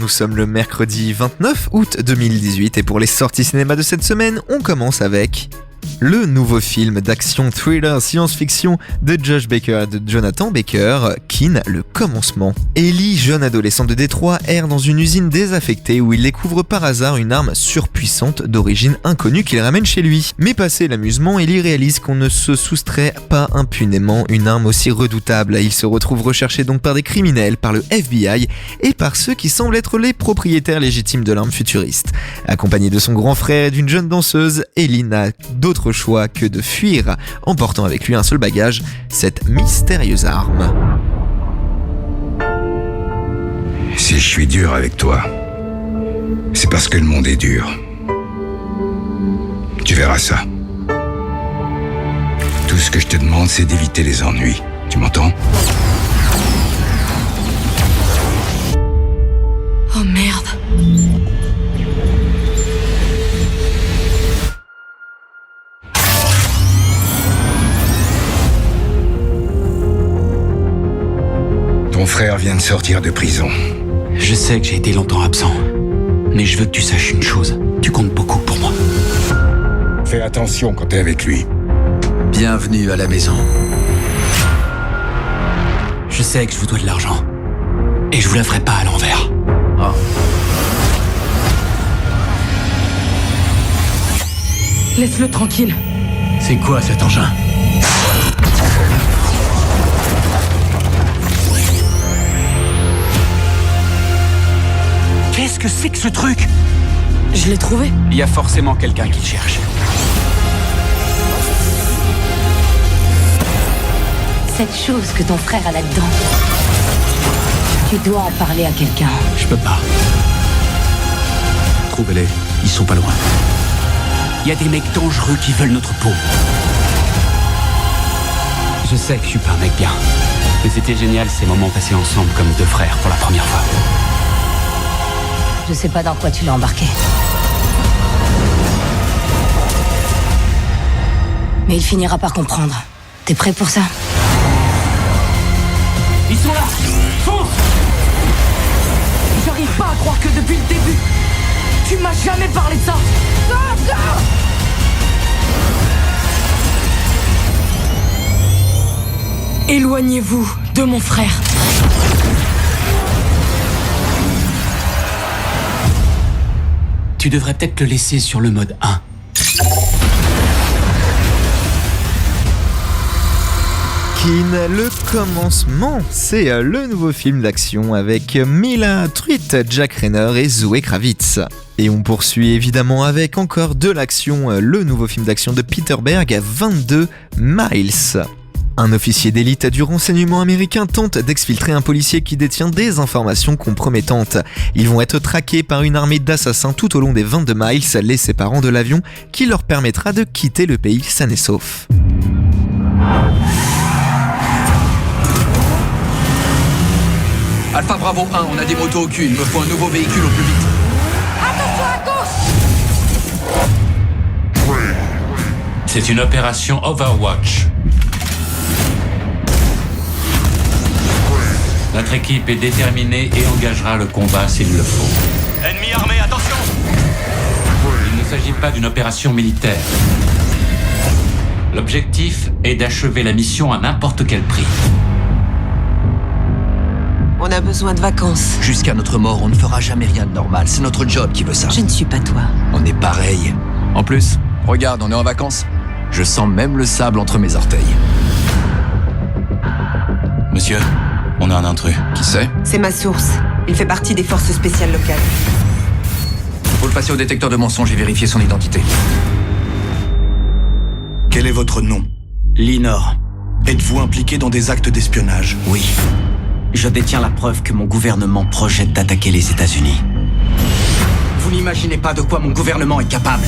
nous sommes le mercredi 29 août 2018 et pour les sorties cinéma de cette semaine, on commence avec le nouveau film d'action thriller science-fiction de Josh Baker et de Jonathan Baker, Kin, le commencement. Ellie, jeune adolescent de Détroit, erre dans une usine désaffectée où il découvre par hasard une arme surpuissante d'origine inconnue qu'il ramène chez lui. Mais passé l'amusement, Ellie réalise qu'on ne se soustrait pas impunément une arme aussi redoutable. Il se retrouve recherché donc par des criminels, par le FBI et par ceux qui semblent être les propriétaires légitimes de l'arme futuriste. Accompagné de son grand frère et d'une jeune danseuse, Ellie n'a d'autre choix que de fuir, emportant avec lui un seul bagage, cette mystérieuse arme. Si je suis dur avec toi, c'est parce que le monde est dur. Tu verras ça. Tout ce que je te demande, c'est d'éviter les ennuis. Tu m'entends ? Oh merde. Ton frère vient de sortir de prison. Je sais que j'ai été longtemps absent, mais je veux que tu saches une chose. Tu comptes beaucoup pour moi. Fais attention quand t'es avec lui. Bienvenue à la maison. Je sais que je vous dois de l'argent. Et je vous la ferai pas à l'envers. Oh. Laisse-le tranquille. C'est quoi cet engin ? Qu'est-ce que c'est que ce truc ? Je l'ai trouvé. Il y a forcément quelqu'un qui le cherche. Cette chose que ton frère a là-dedans, tu dois en parler à quelqu'un. Je peux pas. Trouvez-les, ils sont pas loin. Il y a des mecs dangereux qui veulent notre peau. Je sais que je suis pas un mec bien, mais c'était génial ces moments passés ensemble comme deux frères pour la première fois. Je sais pas dans quoi tu l'as embarqué. Mais il finira par comprendre. T'es prêt pour ça ? Ils sont là ! Fonce ! J'arrive pas à croire que depuis le début, tu m'as jamais parlé de ça. Éloignez-vous de mon frère. Tu devrais peut-être le laisser sur le mode 1. Kin, le commencement, c'est le nouveau film d'action avec Mila Truitt, Jack Reynor et Zoe Kravitz. Et on poursuit évidemment avec encore de l'action, le nouveau film d'action de Peter Berg, 22 Miles. Un officier d'élite du renseignement américain tente d'exfiltrer un policier qui détient des informations compromettantes. Ils vont être traqués par une armée d'assassins tout au long des 22 miles, les séparant de l'avion qui leur permettra de quitter le pays sain et sauf. Alpha Bravo 1, on a des motos au cul, il me faut un nouveau véhicule au plus vite. C'est une opération Overwatch. Notre équipe est déterminée et engagera le combat s'il le faut. Ennemi armé, attention! Il ne s'agit pas d'une opération militaire. L'objectif est d'achever la mission à n'importe quel prix. On a besoin de vacances. Jusqu'à notre mort, on ne fera jamais rien de normal. C'est notre job qui veut ça. Je ne suis pas toi. On est pareil. En plus, regarde, on est en vacances. Je sens même le sable entre mes orteils. Monsieur, on a un intrus. Qui c'est? C'est ma source. Il fait partie des forces spéciales locales. Faut le passer au détecteur de mensonges et vérifier son identité. Quel est votre nom? Linor. Êtes-vous impliqué dans des actes d'espionnage? Oui. Je détiens la preuve que mon gouvernement projette d'attaquer les États-Unis. Vous n'imaginez pas de quoi mon gouvernement est capable.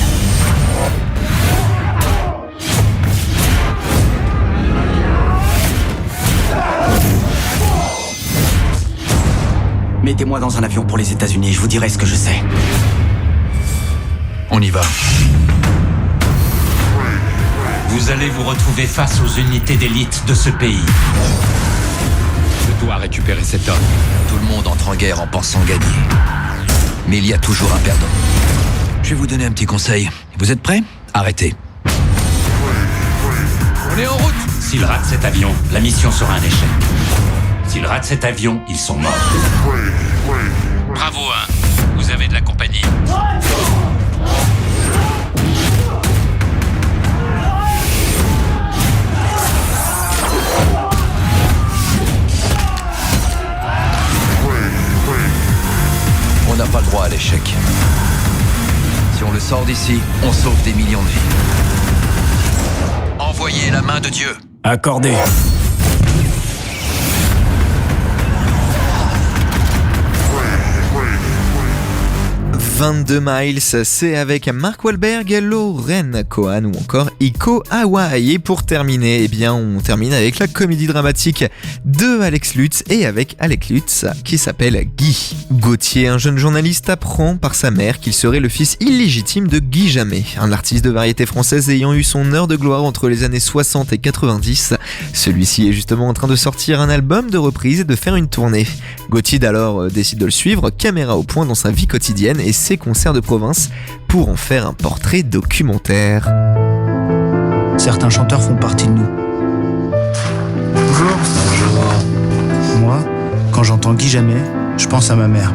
Mettez-moi dans un avion pour les États-Unis et je vous dirai ce que je sais. On y va. Vous allez vous retrouver face aux unités d'élite de ce pays. Je dois récupérer cet homme. Tout le monde entre en guerre en pensant gagner. Mais il y a toujours un perdant. Je vais vous donner un petit conseil. Vous êtes prêts? Arrêtez. On est en route! S'ils ratent cet avion, la mission sera un échec. S'ils ratent cet avion, ils sont morts. Bravo, hein. Vous avez de la compagnie. On n'a pas le droit à l'échec. Si on le sort d'ici, on sauve des millions de vies. Envoyez la main de Dieu. Accordé. 22 miles, c'est avec Mark Wahlberg, Lauren Cohan ou encore Iko Hawaii. Et pour terminer, eh bien, on termine avec la comédie dramatique de Alex Lutz et avec Alex Lutz qui s'appelle Guy. Gauthier, un jeune journaliste, apprend par sa mère qu'il serait le fils illégitime de Guy Jammet, un artiste de variété française ayant eu son heure de gloire entre les années 60 et 90. Celui-ci est justement en train de sortir un album de reprise et de faire une tournée. Gauthier alors décide de le suivre, caméra au point dans sa vie quotidienne et ses concerts de province pour en faire un portrait documentaire. Certains chanteurs font partie de nous. Bonjour. Moi, quand j'entends Guy Jammet, je pense à ma mère.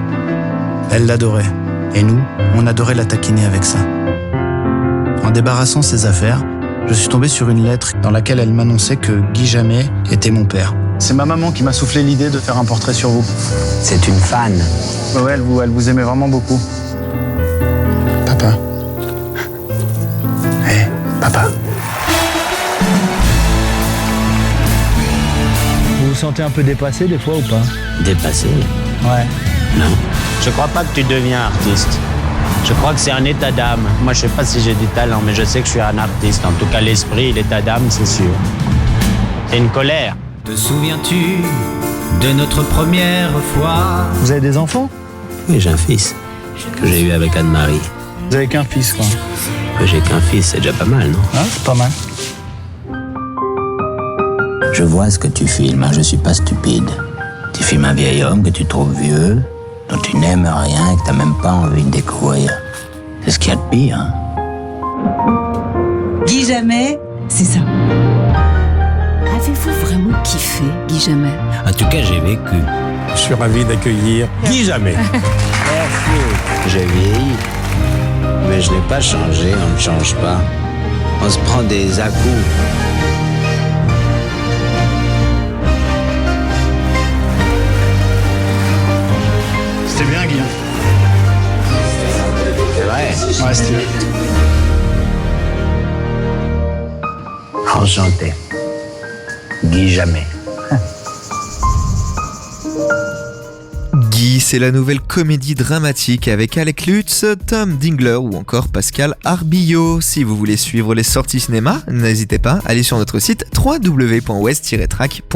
Elle l'adorait. Et nous, on adorait la taquiner avec ça. En débarrassant ses affaires, je suis tombé sur une lettre dans laquelle elle m'annonçait que Guy Jammet était mon père. C'est ma maman qui m'a soufflé l'idée de faire un portrait sur vous. C'est une fan. Ouais, elle vous aimait vraiment beaucoup. Papa. Hé, papa. Vous vous sentez un peu dépassé des fois ou pas? Dépassé? Ouais. Non. Je crois pas que tu deviens artiste. Je crois que c'est un état d'âme. Moi, je sais pas si j'ai du talent, mais je sais que je suis un artiste. En tout cas, l'esprit, l'état d'âme, c'est sûr. C'est une colère. Te souviens-tu de notre première fois? Vous avez des enfants? Oui, j'ai un fils que j'ai eu avec Anne-Marie. Vous avez qu'un fils, quoi. J'ai qu'un fils, c'est déjà pas mal, non? Hein, c'est pas mal. Je vois ce que tu filmes, hein, je suis pas stupide. Tu filmes un vieil homme que tu trouves vieux, dont tu n'aimes rien et que t'as même pas envie de découvrir. C'est ce qu'il y a de pire, hein. Guy Jammet, c'est ça. Avez-vous vraiment kiffé, Guy Jammet? En tout cas, j'ai vécu. Je suis ravi d'accueillir Guy Jammet. J'ai vieilli, mais je n'ai pas changé, on ne change pas. On se prend des à-coups. C'était bien, Guy. C'est vrai. Ouais, c'était bien. Enchanté. Guy Jammet. Guy, c'est la nouvelle comédie dramatique avec Alex Lutz, Tom Dingler ou encore Pascal Arbillot. Si vous voulez suivre les sorties cinéma, n'hésitez pas, allez sur notre site www.west-track.fr.